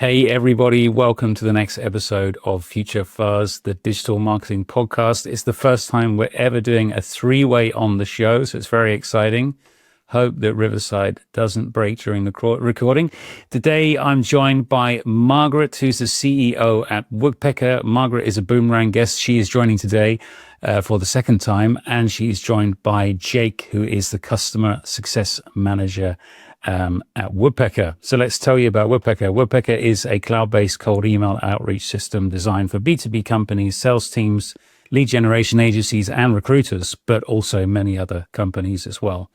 Hey everybody, welcome to the next episode of Future Fuzz, the digital marketing podcast. It's the first time we're ever doing a three-way on the show, so it's very exciting. Hope that Riverside doesn't break during the recording. Today I'm joined by Margaret, who's the CEO at Woodpecker. Margaret is a boomerang guest. She is joining today for the second time, and she's joined by Jake, who is the customer success manager at Woodpecker. So let's tell you about Woodpecker. Woodpecker is a cloud-based cold email outreach system designed for B2B companies, sales teams, lead generation agencies, and recruiters, but also many other companies as well.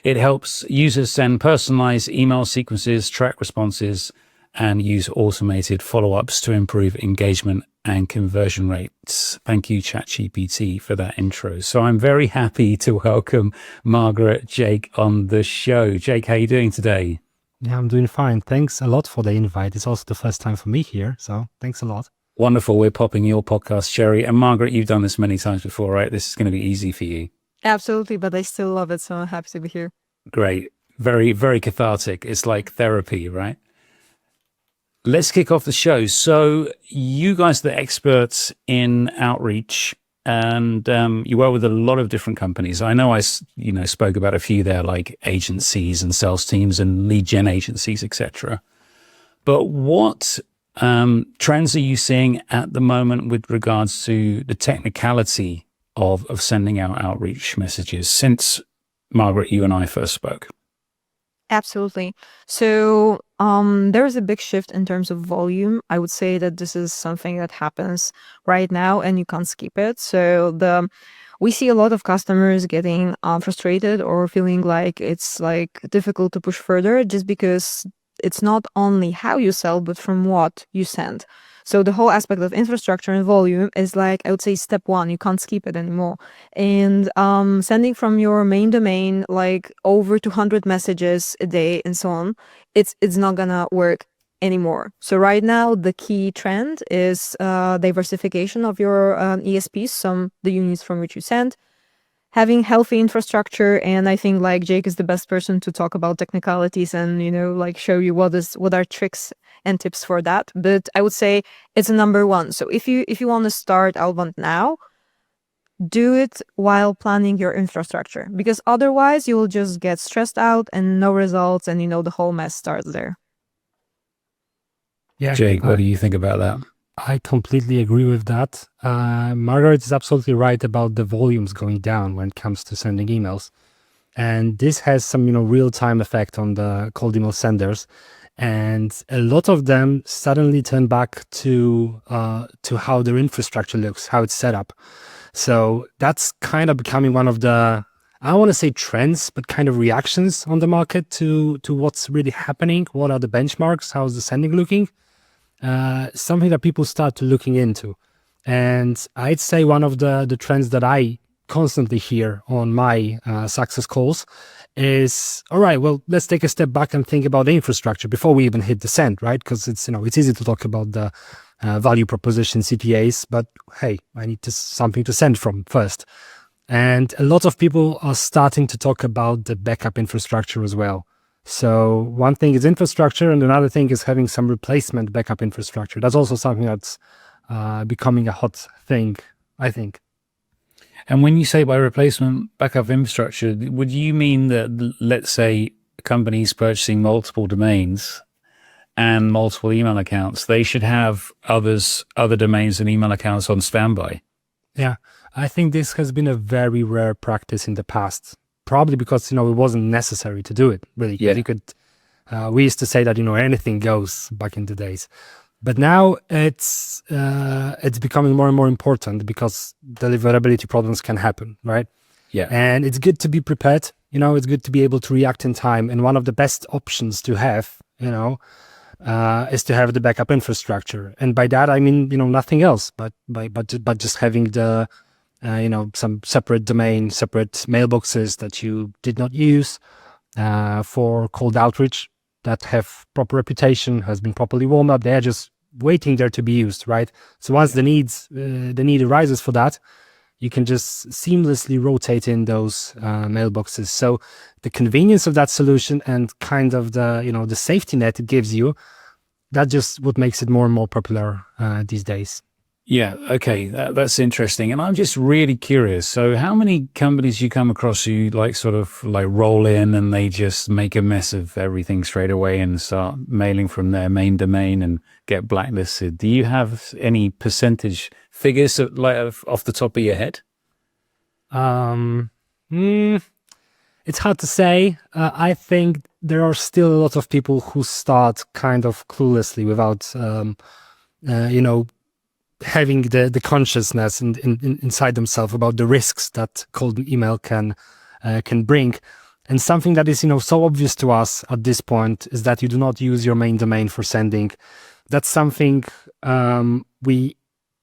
It helps users send personalized email sequences, track responses, and use automated follow-ups to improve engagement and conversion rates. Thank you, ChatGPT, for that intro. So I'm very happy to welcome Margaret, Jake on the show. Jake, how are you doing today? Yeah, I'm doing fine. Thanks a lot for the invite. It's also the first time for me here, so thanks a lot. Wonderful. We're popping your podcast, Sherry. And Margaret, you've done this many times before, right? This is going to be easy for you. Absolutely, but I still love it, so I'm happy to be here. Great. Very, very cathartic. It's like therapy, right? Let's kick off the show. So you guys are the experts in outreach, and you work with a lot of different companies. I know I spoke about a few there, like agencies and sales teams and lead gen agencies, etc. But what trends are you seeing at the moment with regards to the technicality of sending out outreach messages since, Margaret, you and I first spoke? Absolutely. So there is a big shift in terms of volume. I would say that this is something that happens right now and you can't skip it. So we see a lot of customers getting frustrated or feeling like it's like difficult to push further just because it's not only how you sell, but from what you send. So the whole aspect of infrastructure and volume is like, I would say, step one. You can't skip it anymore. And sending from your main domain, like over 200 messages a day and so on, it's not gonna work anymore. So right now, the key trend is diversification of your ESPs, the units from which you send, having healthy infrastructure. And I think like Jake is the best person to talk about technicalities and, like show you what are tricks and tips for that. But I would say it's number one. So if you want to start outbound now, do it while planning your infrastructure, because otherwise you will just get stressed out and no results, and the whole mess starts there. Yeah, Jake, what do you think about that? I completely agree with that. Margaret is absolutely right about the volumes going down when it comes to sending emails. And this has some, real-time effect on the cold email senders. And a lot of them suddenly turn back to how their infrastructure looks, how it's set up. So that's kind of becoming one of the, I don't want to say trends, but kind of reactions on the market to what's really happening. What are the benchmarks? How's the sending looking? Something that people start to looking into. And I'd say one of the trends that I constantly hear on my success calls is, all right, well, let's take a step back and think about the infrastructure before we even hit the send, right? Because it's easy to talk about the value proposition CTAs, but hey, I need something to send from first. And a lot of people are starting to talk about the backup infrastructure as well. So one thing is infrastructure, and another thing is having some replacement backup infrastructure. That's also something that's becoming a hot thing, I think. And when you say by replacement backup infrastructure, would you mean that, let's say, companies purchasing multiple domains and multiple email accounts, they should have other domains and email accounts on standby? Yeah, I think this has been a very rare practice in the past, probably because, it wasn't necessary to do it, really. Yeah. We used to say that, anything goes back in the days. But now it's becoming more and more important because deliverability problems can happen, right? Yeah. And it's good to be prepared. It's good to be able to react in time. And one of the best options to have, is to have the backup infrastructure. And by that I mean, nothing else, but just having the, some separate domain, separate mailboxes that you did not use for cold outreach that have proper reputation, has been properly warmed up. They're just waiting there to be used, right? So once the need arises for that, you can just seamlessly rotate in those mailboxes. So the convenience of that solution and kind of the, the safety net it gives you that's just what makes it more and more popular these days. Yeah, okay, that's interesting. And I'm just really curious. So how many companies you come across who like sort of like roll in and they just make a mess of everything straight away and start mailing from their main domain and get blacklisted? Do you have any percentage figures off the top of your head? It's hard to say. I think there are still a lot of people who start kind of cluelessly without, having the consciousness inside themselves about the risks that cold email can bring. And something that is, so obvious to us at this point is that you do not use your main domain for sending. That's something we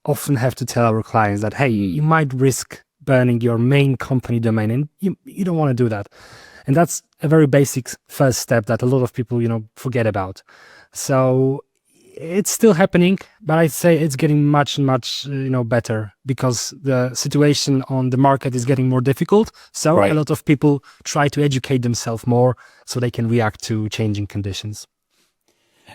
often have to tell our clients that, hey, you might risk burning your main company domain, and you don't want to do that. And that's a very basic first step that a lot of people, forget about. So it's still happening, but I'd say it's getting much better because the situation on the market is getting more difficult. So Right. A lot of people try to educate themselves more so they can react to changing conditions.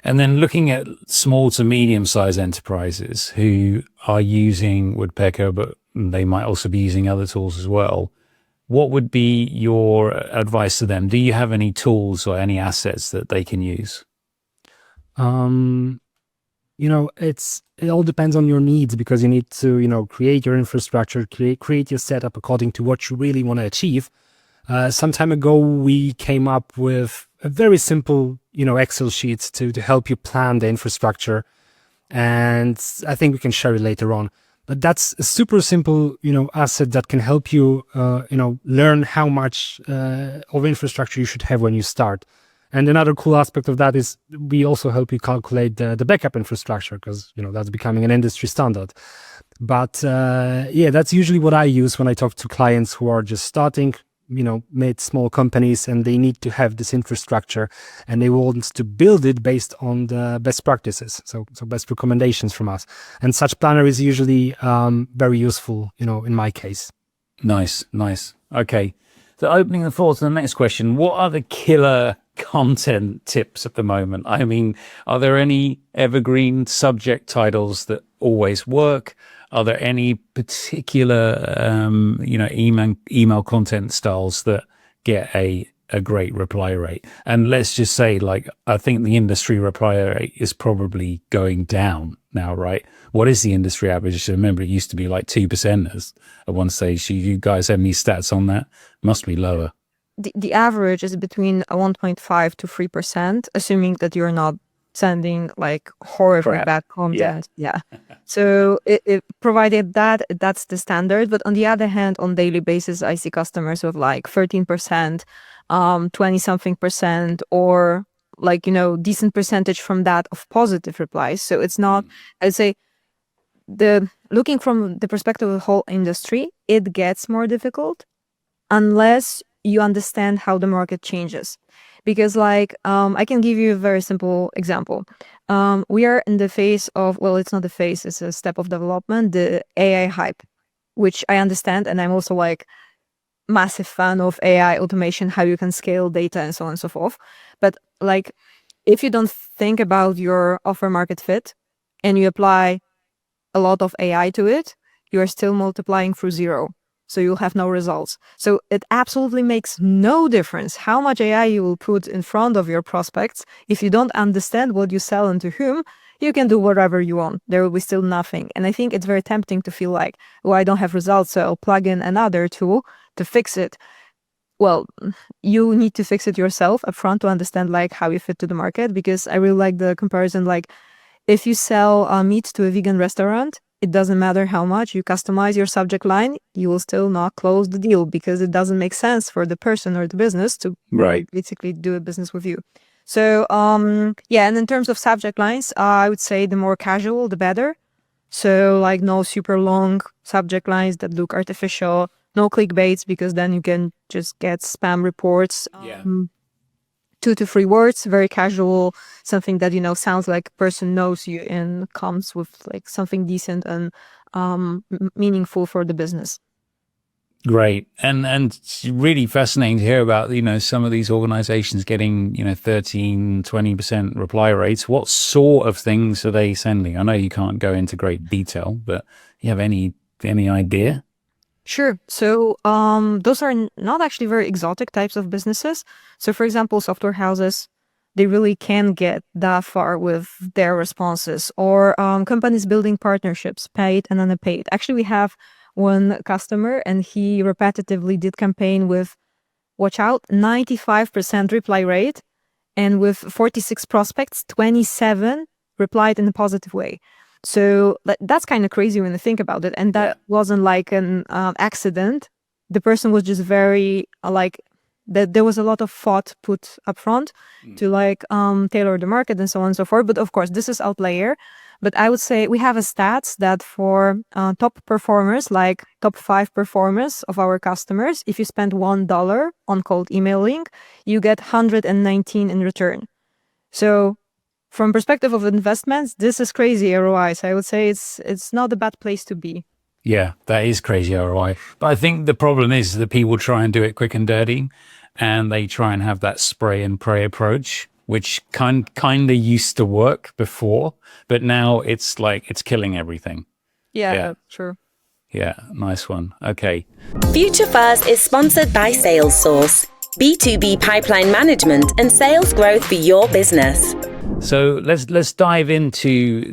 And then looking at small to medium-sized enterprises who are using Woodpecker, but they might also be using other tools as well, what would be your advice to them? Do you have any tools or any assets that they can use? It all depends on your needs because you need to, create your infrastructure, create your setup according to what you really want to achieve. Some time ago, we came up with a very simple, Excel sheet to help you plan the infrastructure. And I think we can share it later on. But that's a super simple, asset that can help you, learn how much of infrastructure you should have when you start. And another cool aspect of that is we also help you calculate the backup infrastructure because, that's becoming an industry standard. But that's usually what I use when I talk to clients who are just starting, mid-small companies, and they need to have this infrastructure and they want to build it based on the best practices. So best recommendations from us. And such planner is usually very useful, in my case. Nice. Okay. So opening the floor to the next question, what are the killer content tips at the moment? I mean, are there any evergreen subject titles that always work? Are there any particular, email content styles that get a great reply rate? And let's just say, I think the industry reply rate is probably going down now, right? What is the industry average? I remember it used to be like 2% at one stage. You guys have any stats on that? Must be lower. The average is between 1.5 to 3%, assuming that you're not sending like horribly bad content. Yeah. So it provided that's the standard. But on the other hand, on daily basis, I see customers with like 13%, 20 something percent, or decent percentage from that of positive replies. So it's not, I'd say, looking from the perspective of the whole industry, it gets more difficult unless you understand how the market changes. Because I can give you a very simple example. We are in the phase of, well, it's not a phase, it's a step of development, the AI hype, which I understand. And I'm also massive fan of AI automation, how you can scale data and so on and so forth. But if you don't think about your offer market fit and you apply a lot of AI to it, you are still multiplying through zero. So you'll have no results. So it absolutely makes no difference how much AI you will put in front of your prospects. If you don't understand what you sell and to whom, you can do whatever you want. There will be still nothing. And I think it's very tempting to feel like, oh, I don't have results, so I'll plug in another tool to fix it. Well, you need to fix it yourself upfront to understand how you fit to the market. Because I really like the comparison, if you sell meat to a vegan restaurant, it doesn't matter how much you customize your subject line, you will still not close the deal because it doesn't make sense for the person or the business to basically do a business with you. So, and in terms of subject lines, I would say the more casual, the better. So no super long subject lines that look artificial, no clickbaits, because then you can just get spam reports. 2 to 3 words, very casual, something that, sounds like a person knows you and comes with something decent and meaningful for the business. Great. And it's really fascinating to hear about, some of these organizations getting, 13, 20% reply rates. What sort of things are they sending? I know you can't go into great detail, but you have any idea? Sure. So those are not actually very exotic types of businesses. So for example, software houses, they really can get that far with their responses, or companies building partnerships, paid and unpaid. Actually, we have one customer and he repetitively did campaign with, watch out, 95% reply rate, and with 46 prospects, 27 replied in a positive way. So that's kind of crazy when you think about it. And that wasn't like an accident. The person was just very that there was a lot of thought put up front to tailor the market and so on and so forth. But of course, this is outlier. But I would say we have a stats that for top performers, like top 5 performers of our customers, if you spend $1 on cold emailing, you get 119 in return. So from perspective of investments, this is crazy ROI. So I would say it's not a bad place to be. Yeah, that is crazy ROI. But I think the problem is that people try and do it quick and dirty, and they try and have that spray and pray approach, which kind of used to work before, but now it's like it's killing everything. Yeah, sure. Yeah, nice one. Okay. Future Fuzz is sponsored by SalesSource, B2B pipeline management and sales growth for your business. So let's dive into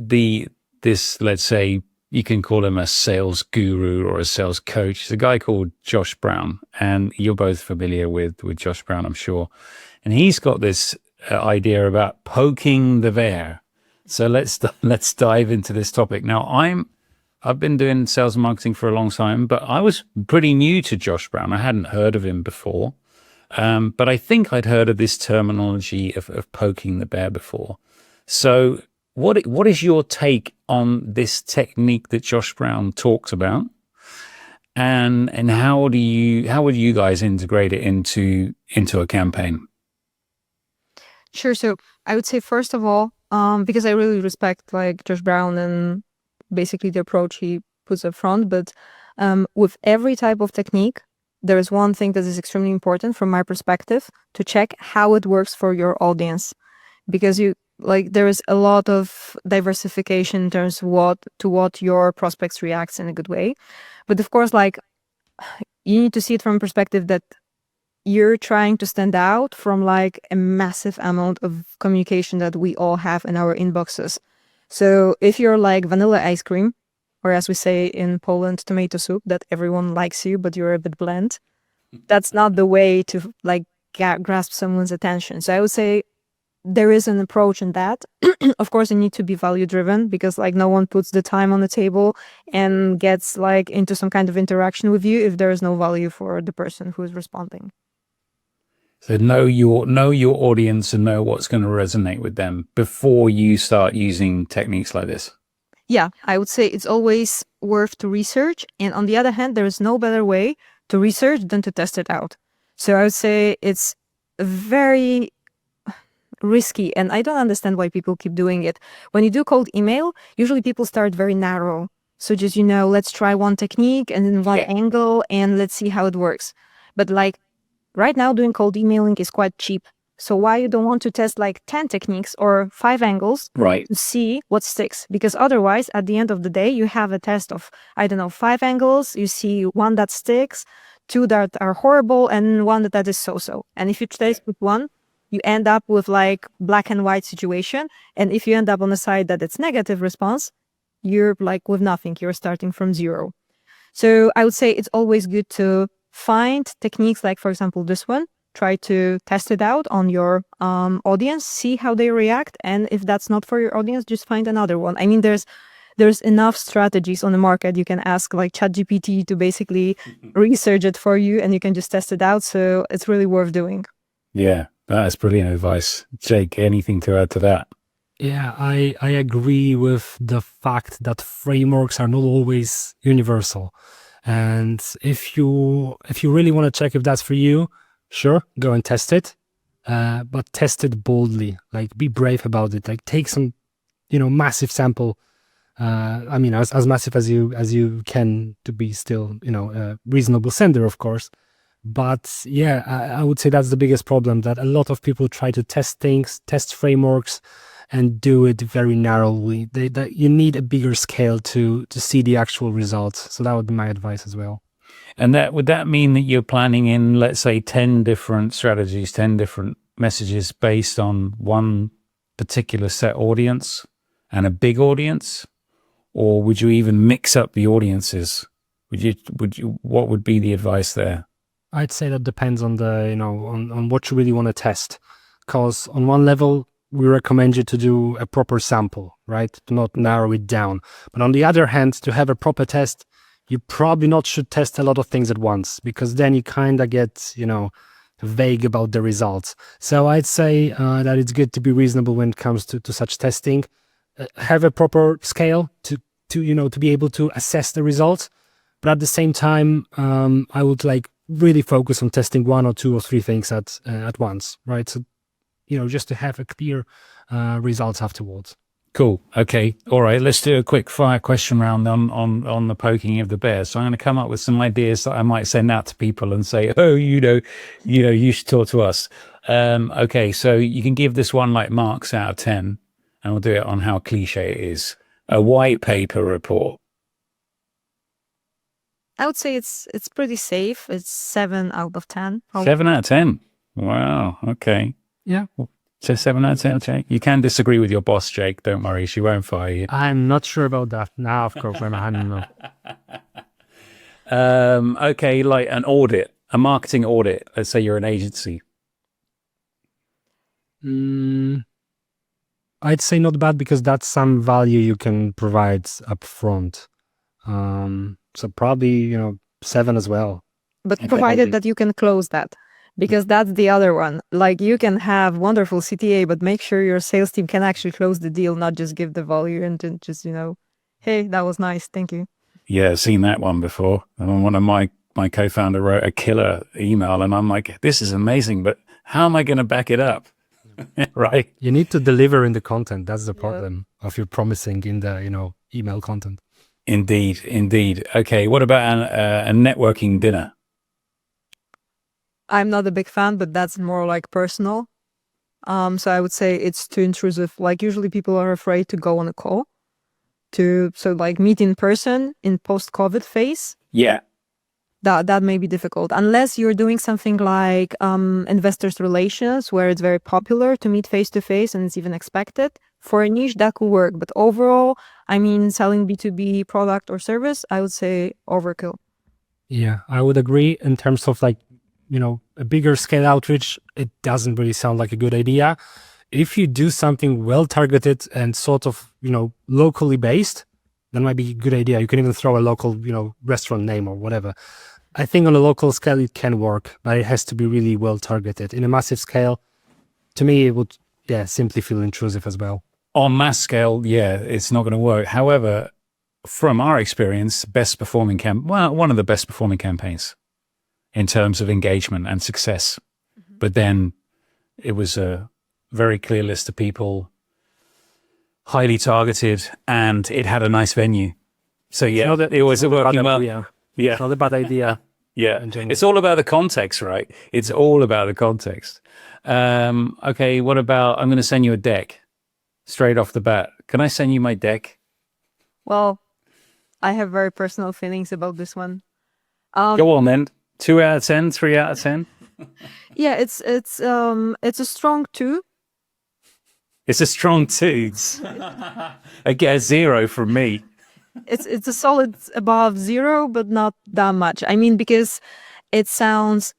this, let's say, you can call him a sales guru or a sales coach. It's a guy called Josh Brown, and you're both familiar with Josh Brown, I'm sure. And he's got this idea about poking the bear. So let's dive into this topic. Now, I've been doing sales and marketing for a long time, but I was pretty new to Josh Brown. I hadn't heard of him before, but I think I'd heard of this terminology of poking the bear before. So what is your take on this technique that Josh Brown talks about, and how would you guys integrate it into a campaign? Sure. So I would say, first of all, because I really respect Josh Brown and basically the approach he puts up front, but with every type of technique, there is one thing that is extremely important from my perspective, to check how it works for your audience, because there is a lot of diversification in terms of what your prospects reacts in a good way. But of course, you need to see it from a perspective that you're trying to stand out from a massive amount of communication that we all have in our inboxes. So if you're vanilla ice cream, or as we say in Poland, tomato soup, that everyone likes you, but you're a bit bland, that's not the way to grasp someone's attention. So I would say there is an approach in that. Of course, you need to be value driven, because no one puts the time on the table and gets into some kind of interaction with you if there is no value for the person who is responding. So know your audience and know what's going to resonate with them before you start using techniques like this. Yeah, I would say it's always worth to research. And on the other hand, there is no better way to research than to test it out. So I would say it's very risky, and I don't understand why people keep doing it. When you do cold email, usually people start very narrow. So just, let's try one technique and then one angle, and let's see how it works. But right now, doing cold emailing is quite cheap. So why you don't want to test 10 techniques or 5 angles to see what sticks? Because otherwise, at the end of the day, you have a test of, 5 angles. You see one that sticks, 2 that are horrible, and 1 that is so-so. And if you test with one, you end up with black and white situation. And if you end up on a side that it's negative response, you're with nothing. You're starting from 0. So I would say it's always good to find techniques for example, this one. Try to test it out on your audience, see how they react. And if that's not for your audience, just find another one. I mean, there's enough strategies on the market. You can ask ChatGPT to basically research it for you, and you can just test it out. So it's really worth doing. Yeah. That's brilliant advice. Jake, anything to add to that? Yeah, I agree with the fact that frameworks are not always universal. And if you really want to check if that's for you, sure, go and test it. But test it boldly. Be brave about it. Take some, massive sample I mean, as massive as you can to be still, a reasonable sender, of course. But yeah, I would say that's the biggest problem, that a lot of people try to test things, test frameworks, and do it very narrowly. You need a bigger scale to see the actual results. So that would be my advice as well. And would that mean that you're planning in, let's say, 10 different strategies, 10 different messages based on one particular set audience and a big audience? Or would you even mix up the audiences? What would be the advice there? I'd say that depends on on what you really want to test. Because on one level, we recommend you to do a proper sample, right? To not narrow it down. But on the other hand, to have a proper test, you probably not should test a lot of things at once, because then you kind of get, vague about the results. So I'd say that it's good to be reasonable when it comes to such testing. Have a proper scale to be able to assess the results. But at the same time, I would really focus on testing 1 or 2 or 3 things at once, right? So, just to have a clear results afterwards. Cool. Okay. All right. Let's do a quick fire question round on the poking of the bear. So I'm going to come up with some ideas that I might send out to people and say, oh, you should talk to us. Okay. So you can give this one marks out of 10, and we'll do it on how cliche it is. A white paper report. I would say it's pretty safe. It's 7 out of 10. 7 out of 10. Wow. Okay. Yeah. So 7 out of 10, Jake. You can disagree with your boss, Jake. Don't worry. She won't fire you. I'm not sure about that. Now, of course, I don't know. Okay. Like an audit, a marketing audit. Let's say you're an agency. I'd say not bad, because that's some value you can provide up front. So probably, 7 as well. But provided that you can close that, because that's the other one. You can have wonderful CTA, but make sure your sales team can actually close the deal, not just give the value and then just, hey, that was nice. Thank you. Yeah, I've seen that one before. And one of my co-founder wrote a killer email, and I'm like, this is amazing, but how am I going to back it up? Right. You need to deliver in the content. That's the problem of your promising in the, email content. Indeed. Okay. What about a networking dinner? I'm not a big fan, but that's more personal. So I would say it's too intrusive. Usually people are afraid to go on a call meet in person in post-COVID phase. Yeah. That may be difficult unless you're doing something like investors relations, where it's very popular to meet face to face and it's even expected. For a niche, that could work, but overall, selling B2B product or service, I would say overkill. Yeah, I would agree. In terms of a bigger scale outreach, it doesn't really sound like a good idea. If you do something well targeted and sort of locally based, that might be a good idea. You can even throw a local restaurant name or whatever. I think on a local scale it can work, but it has to be really well targeted. In a massive scale, to me, it would simply feel intrusive as well. On mass scale, it's not going to work. However, from our experience, one of the best performing campaigns in terms of engagement and success. Mm-hmm. But then it was a very clear list of people, highly targeted, and it had a nice venue. So it was working well. Yeah. It's not a bad idea. Yeah. It's all about the context, right? It's all about the context. Okay, what about, I'm going to send you a deck straight off the bat. Can I send you my deck? Well, I have very personal feelings about this one. Go on then. 2 out of 10, 3 out of 10. Yeah, it's a strong 2. It's a strong 2. I get a 0 from me. It's a solid above 0, but not that much. Because it sounds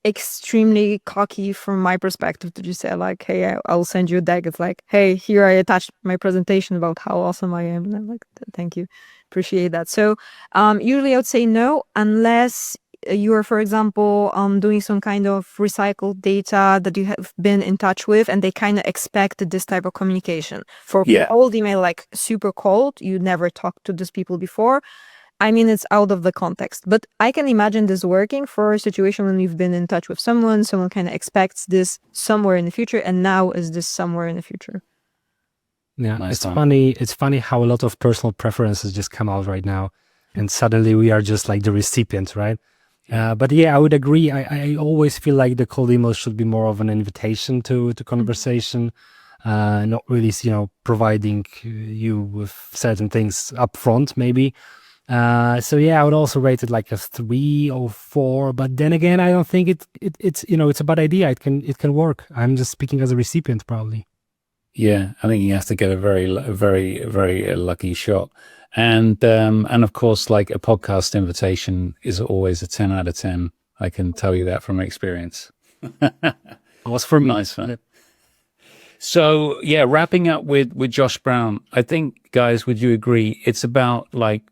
extremely cocky from my perspective to just say hey, I'll send you a deck. It's hey, here I attached my presentation about how awesome I am. And I'm thank you, appreciate that. So usually I would say no, unless you are, for example, doing some kind of recycled data that you have been in touch with, and they kind of expect this type of communication. For old email, super cold, you never talked to these people before. It's out of the context. But I can imagine this working for a situation when you've been in touch with someone kind of expects this somewhere in the future, and now is this somewhere in the future. Yeah, Nice it's time. funny. It's funny how a lot of personal preferences just come out right now, and suddenly we are just like the recipient, right? But yeah, I would agree. I always feel like the cold email should be more of an invitation to conversation, not really, providing you with certain things up front, maybe. So yeah, I would also rate it like a 3 or 4. But then again, I don't think it's it's a bad idea. It can work. I'm just speaking as a recipient, probably. Yeah, I think you have to get a very, very lucky shot. And of course, like a podcast invitation is always a 10 out of 10. I can tell you that from experience. It was for me. Nice one. So yeah, wrapping up with Josh Brown, I think, guys, would you agree? It's about like,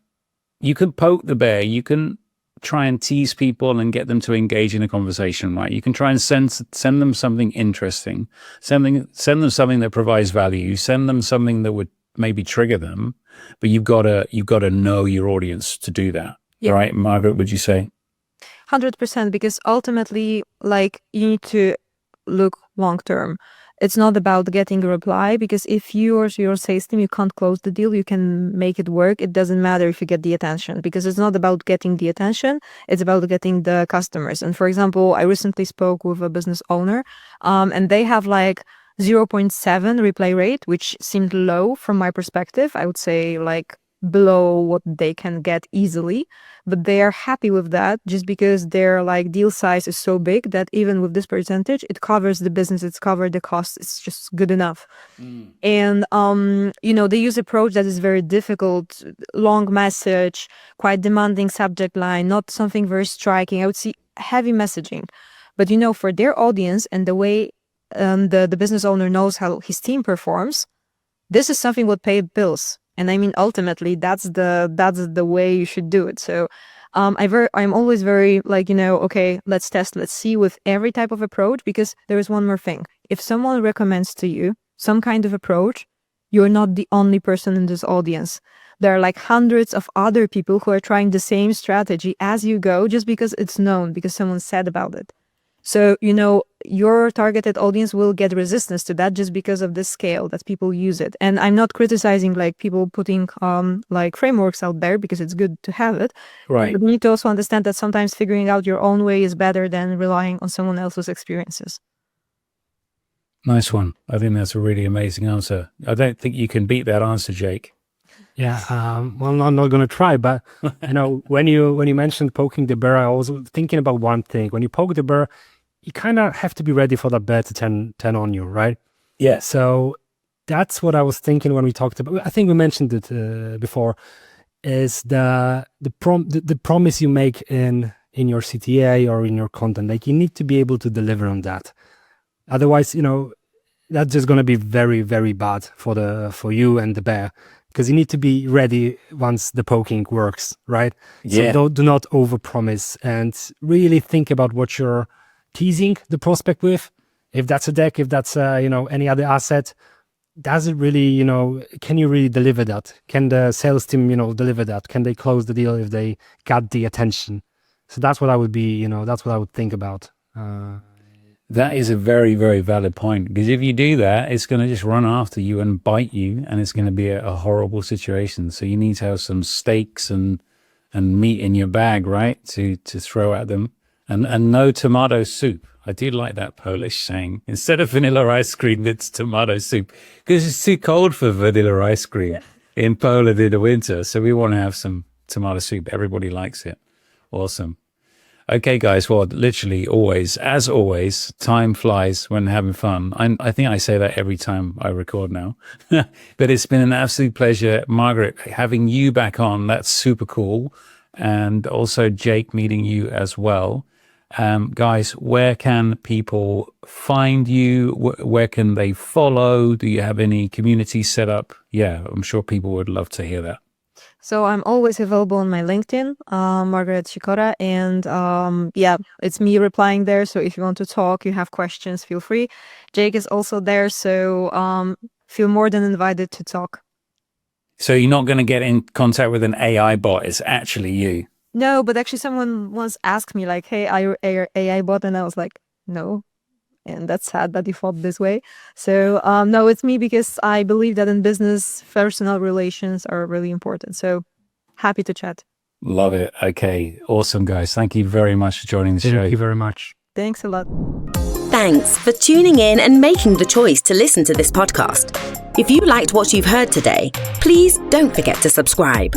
you can poke the bear, you can try and tease people and get them to engage in a conversation, right? You can try and send them something interesting, send them something that provides value, send them something that would maybe trigger them, but you've got to know your audience to do that. Yeah. Right, Margaret, would you say? 100%, because ultimately, like, you need to look long term. It's not about getting a reply, because if you or your sales team, you can't close the deal, you can make it work. It doesn't matter if you get the attention, because it's not about getting the attention. It's about getting the customers. And for example, I recently spoke with a business owner, and they have like 0.7 replay rate, which seemed low from my perspective. I would say like below what they can get easily, but they are happy with that just because their like deal size is so big that even with this percentage, it covers the business, it's covered the costs, it's just good enough. And they use approach that is very difficult, long message, quite demanding subject line, not something very striking. I would see heavy messaging, but for their audience and the way the business owner knows how his team performs, this is something would pay bills. And I mean, ultimately, that's the way you should do it. So I'm always very like, okay, let's test, let's see with every type of approach, because there is one more thing. If someone recommends to you some kind of approach, you're not the only person in this audience. There are like hundreds of other people who are trying the same strategy as you go, just because it's known, because someone said about it. So, your targeted audience will get resistance to that just because of the scale that people use it. And I'm not criticizing like people putting like frameworks out there, because it's good to have it. Right. But you need to also understand that sometimes figuring out your own way is better than relying on someone else's experiences. Nice one. I think that's a really amazing answer. I don't think you can beat that answer, Jake. Yeah, well, I'm not going to try, but when you mentioned poking the bear, I was thinking about one thing. When you poke the bear, you kind of have to be ready for that bear to turn on you, right? Yeah. So that's what I was thinking when we talked about. I think we mentioned it before. Is the promise you make in your CTA or in your content? Like, you need to be able to deliver on that. Otherwise, that's just going to be very, very bad for you and the bear. Because you need to be ready once the poking works, right? Yeah. So do not overpromise, and really think about what you're teasing the prospect with. If that's a deck, if that's any other asset, does it really, can you really deliver that? Can the sales team, deliver that? Can they close the deal if they got the attention? So that's what I would be, that's what I would think about. That is a very, very valid point, because if you do that, it's going to just run after you and bite you, and it's going to be a horrible situation. So you need to have some steaks and meat in your bag, right, to throw at them. And no tomato soup. I do like that Polish saying. Instead of vanilla ice cream, it's tomato soup, because it's too cold for vanilla ice cream in Poland in the winter. So we want to have some tomato soup. Everybody likes it. Awesome. Okay, guys. Well, literally as always, time flies when having fun. I think I say that every time I record now, but it's been an absolute pleasure, Margaret, having you back on. That's super cool. And also Jake, meeting you as well. Guys, where can people find you? Where can they follow? Do you have any community set up? Yeah, I'm sure people would love to hear that. So I'm always available on my LinkedIn, Margaret Sikora, and it's me replying there. So if you want to talk, you have questions, feel free. Jake is also there, so feel more than invited to talk. So you're not going to get in contact with an AI bot. It's actually you. No, but actually someone once asked me like, hey, are you AI bot? And I was like, no, And that's sad that you thought this way. So no, it's me because I believe that in business, personal relations are really important. So happy to chat. Love it. Okay. Awesome, guys. Thank you very much for joining the show. Thank you very much. Thanks a lot. Thanks for tuning in and making the choice to listen to this podcast. If you liked what you've heard today, please don't forget to subscribe.